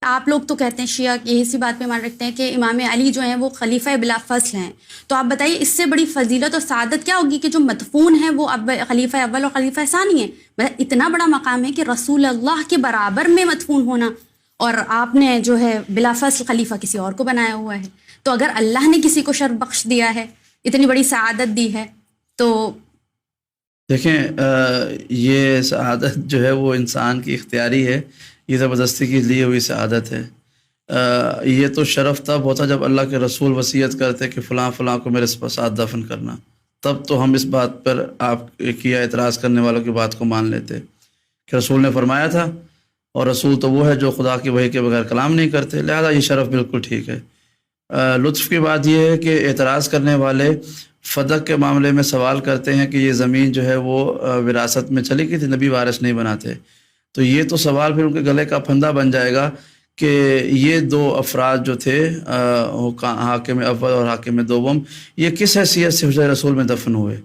آپ لوگ تو کہتے ہیں شیعہ یہ اسی بات پہ مان رکھتے ہیں کہ امام علی جو ہیں وہ خلیفہ بلا فصل ہیں، تو آپ بتائیے اس سے بڑی فضیلت اور سعادت کیا ہوگی کہ جو مدفون ہیں وہ اب خلیفہ اول اور خلیفہ ثانی ہیں؟ مطلب اتنا بڑا مقام ہے کہ رسول اللہ کے برابر میں مدفون ہونا، اور آپ نے جو ہے بلا فصل خلیفہ کسی اور کو بنایا ہوا ہے۔ تو اگر اللہ نے کسی کو شرف بخش دیا ہے، اتنی بڑی سعادت دی ہے، تو دیکھیں یہ سعادت جو ہے وہ انسان کی اختیاری ہے، یہ زبردستی کی لی ہوئی سعادت ہے۔ یہ تو شرف تب ہوتا جب اللہ کے رسول وصیت کرتے کہ فلاں فلاں کو میرے ساتھ دفن کرنا، تب تو ہم اس بات پر آپ کی اعتراض کرنے والوں کی بات کو مان لیتے کہ رسول نے فرمایا تھا، اور رسول تو وہ ہے جو خدا کی وحی کے بغیر کلام نہیں کرتے، لہذا یہ شرف بالکل ٹھیک ہے۔ لطف کی بات یہ ہے کہ اعتراض کرنے والے فدق کے معاملے میں سوال کرتے ہیں کہ یہ زمین جو ہے وہ وراثت میں چلی گئی تھی، نبی وارث نہیں بناتے، تو یہ تو سوال پھر ان کے گلے کا پھندا بن جائے گا کہ یہ دو افراد جو تھے حاکم اول اور حاکم دوم، یہ کس حیثیت سے حجرہ رسول میں دفن ہوئے؟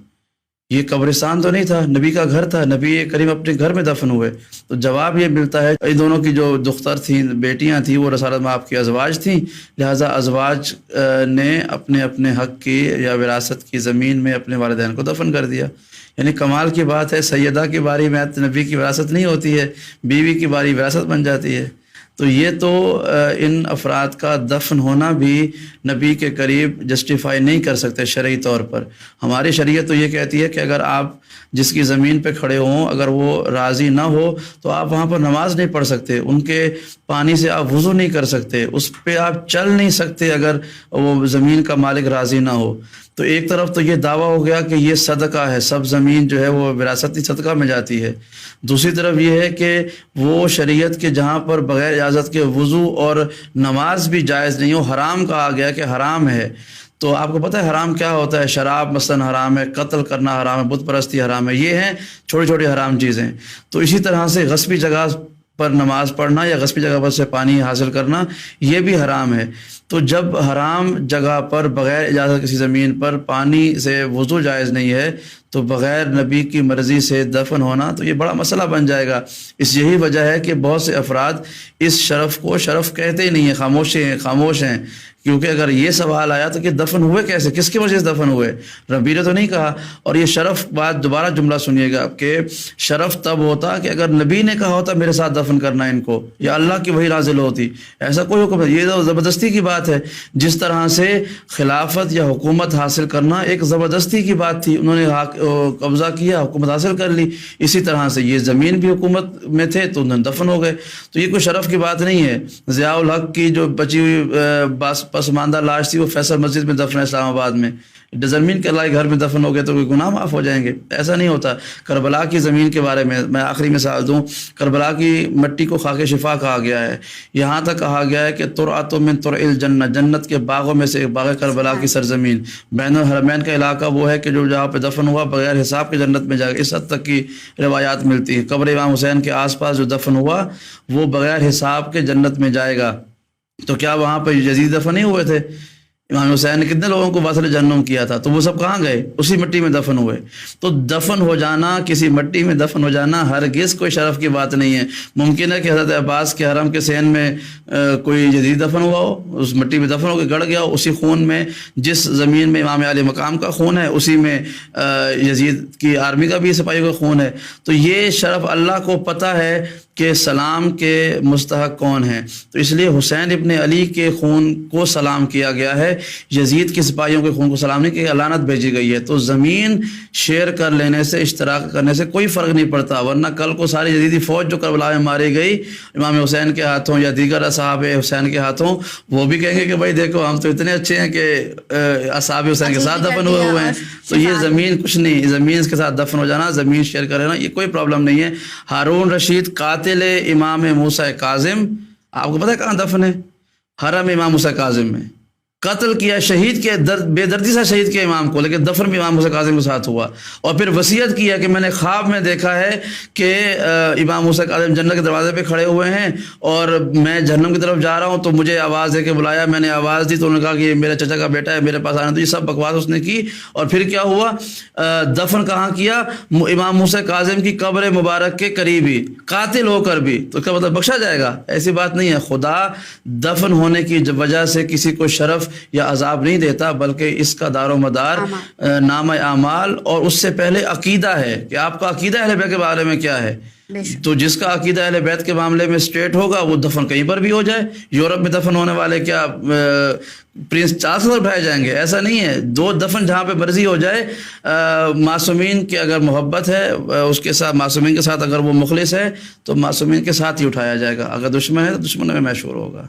یہ قبرستان تو نہیں تھا، نبی کا گھر تھا، نبی کریم اپنے گھر میں دفن ہوئے۔ تو جواب یہ ملتا ہے ان دونوں کی جو دختر تھیں، بیٹیاں تھیں، وہ رسالت میں آپ کی ازواج تھیں، لہٰذا ازواج نے اپنے اپنے حق کی یا وراثت کی زمین میں اپنے والدین کو دفن کر دیا۔ یعنی کمال کی بات ہے، سیدہ کی باری میں نبی کی وراثت نہیں ہوتی ہے، بیوی کی باری وراثت بن جاتی ہے۔ تو یہ تو ان افراد کا دفن ہونا بھی نبی کے قریب جسٹیفائی نہیں کر سکتے شرعی طور پر۔ ہماری شریعت تو یہ کہتی ہے کہ اگر آپ جس کی زمین پہ کھڑے ہوں اگر وہ راضی نہ ہو تو آپ وہاں پر نماز نہیں پڑھ سکتے، ان کے پانی سے آپ وضو نہیں کر سکتے، اس پہ آپ چل نہیں سکتے اگر وہ زمین کا مالک راضی نہ ہو۔ تو ایک طرف تو یہ دعویٰ ہو گیا کہ یہ صدقہ ہے، سب زمین جو ہے وہ وراثتی صدقہ میں جاتی ہے۔ دوسری طرف یہ ہے کہ وہ شریعت کے جہاں پر بغیر اجازت کے وضو اور نماز بھی جائز نہیں ہو، حرام کہا گیا کہ حرام ہے۔ تو آپ کو پتہ ہے حرام کیا ہوتا ہے؟ شراب مثلا حرام ہے، قتل کرنا حرام ہے، بت پرستی حرام ہے، یہ ہیں چھوٹی چھوٹی حرام چیزیں۔ تو اسی طرح سے غصبی جگہ پر نماز پڑھنا یا غصبی جگہ پر سے پانی حاصل کرنا یہ بھی حرام ہے۔ تو جب حرام جگہ پر بغیر اجازت کسی زمین پر پانی سے وضو جائز نہیں ہے تو بغیر نبی کی مرضی سے دفن ہونا تو یہ بڑا مسئلہ بن جائے گا۔ اس یہی وجہ ہے کہ بہت سے افراد اس شرف کو شرف کہتے ہی نہیں ہیں، خاموش ہیں، کیونکہ اگر یہ سوال آیا تو کہ دفن ہوئے کیسے، کس کی وجہ سے دفن ہوئے؟ نبی نے تو نہیں کہا۔ اور یہ شرف بات دوبارہ جملہ سنیے گا کہ شرف تب ہوتا کہ اگر نبی نے کہا ہوتا میرے ساتھ دفن کرنا ان کو، یا اللہ کی وحی نازل ہوتی، ایسا کوئی حکم نہیں۔ یہ تو زبردستی کی بات ہے، جس طرح سے خلافت یا حکومت حاصل کرنا ایک زبردستی کی بات تھی، انہوں نے قبضہ کیا، حکومت حاصل کر لی، اسی طرح سے یہ زمین بھی حکومت میں تھے تو انہوں نے دفن ہو گئے۔ تو یہ کوئی شرف کی بات نہیں ہے۔ ضیاء الحق کی جو بچی ہوئی پسماندہ لاش تھی وہ فیصل مسجد میں دفن ہے اسلام آباد میں، زمین کے اللہ گھر میں دفن ہو گئے تو کوئی گناہ معاف ہو جائیں گے؟ ایسا نہیں ہوتا۔ کربلا کی زمین کے بارے میں آخری مثال دوں، کربلا کی مٹی کو خاک شفا کہا گیا ہے، یہاں تک کہا گیا ہے کہ ترعۃ من ترع الجنہ، جنت کے باغوں میں سے ایک باغ کربلا کی سرزمین، بین الحرمین کا علاقہ وہ ہے کہ جو جہاں پہ دفن ہوا بغیر حساب کے جنت میں جائے گا، اس حد تک کی روایات ملتی ہیں۔ قبر امام حسین کے آس پاس جو دفن ہوا وہ بغیر حساب کے جنت میں جائے گا۔ تو کیا وہاں پہ یزید دفن نہیں ہوئے تھے؟ امام حسین نے کتنے لوگوں کو وصل جہنم کیا تھا، تو وہ سب کہاں گئے؟ اسی مٹی میں دفن ہوئے۔ تو دفن ہو جانا، کسی مٹی میں دفن ہو جانا ہرگز کوئی شرف کی بات نہیں ہے۔ ممکن ہے کہ حضرت عباس کے حرم کے صحن میں کوئی جدید دفن ہوا ہو، اس مٹی میں دفن ہو کے گڑ گیا ہو، اسی خون میں، جس زمین میں امام علی مقام کا خون ہے اسی میں یزید کی آرمی کا بھی سپاہیوں کا خون ہے۔ تو یہ شرف اللہ کو پتہ ہے کہ سلام کے مستحق کون ہیں، تو اس لیے حسین ابن علی کے خون کو سلام کیا گیا ہے، یزید کے سپاہیوں کے خون کو سلام نہیں کیا، لعنت بھیجی گئی ہے۔ تو زمین شیئر کر لینے سے، اشتراک کرنے سے کوئی فرق نہیں پڑتا، ورنہ کل کو ساری یزیدی فوج جو کربلا میں ماری گئی امام حسین کے ہاتھوں یا دیگر اصحاب حسین کے ہاتھوں، وہ بھی کہیں گے کہ بھائی دیکھو ہم تو اتنے اچھے ہیں کہ اصحاب حسین کے ساتھ دفن ہوئے ہیں۔ تو یہ زمین کچھ نہیں، زمین کے ساتھ دفن ہو جانا، زمین شیئر کر لینا، یہ کوئی پرابلم نہیں ہے۔ ہارون رشید قاتل امام موسیٰ کاظم، آپ کو پتہ ہے کہاں دفن ہے؟ حرم امام موسیٰ کاظم میں، قتل کیا، شہید کیا، بے دردی سے شہید کیا امام کو، لیکن دفن بھی امام حسین کاظم کے ساتھ ہوا. اور پھر وصیت کیا کہ میں نے خواب میں دیکھا ہے کہ امام حسین کاظم جنت کے دروازے پہ کھڑے ہوئے ہیں اور میں جہنم کی طرف جا رہا ہوں، تو مجھے آواز دے کے بلایا، میں نے آواز دی تو انہوں نے کہا کہ یہ میرے چچا کا بیٹا ہے، میرے پاس آنا. تو یہ سب بکواس اس نے کی. اور پھر کیا ہوا، دفن کہاں کیا؟ امام حسین کاظم کی قبر مبارک کے قریب ہی، قاتل ہو کر بھی. تو اس کا مطلب بخشا جائے گا؟ ایسی بات نہیں ہے. خدا دفن ہونے کی وجہ سے کسی کو شرف یا عذاب نہیں دیتا، بلکہ اس کا دار و مدار نام اعمال اور اس سے پہلے عقیدہ ہے کہ آپ کا عقیدہ اہل بیت کے بارے میں کیا ہے. تو جس کا عقیدہ اہل بیت کے معاملے میں اسٹریٹ ہوگا وہ دفن کہیں پر بھی ہو جائے. یورپ میں دفن ہونے والے کیا پرنس چارلس پر بٹھائے جائیں گے؟ ایسا نہیں ہے. دو دفن جہاں پہ مرضی ہو جائے. معصومین کی اگر محبت ہے اس کے ساتھ، معصومین کے ساتھ اگر وہ مخلص ہے تو معصومین کے ساتھ ہی اٹھایا جائے گا. اگر دشمن ہے تو دشمن میں محشور ہوگا.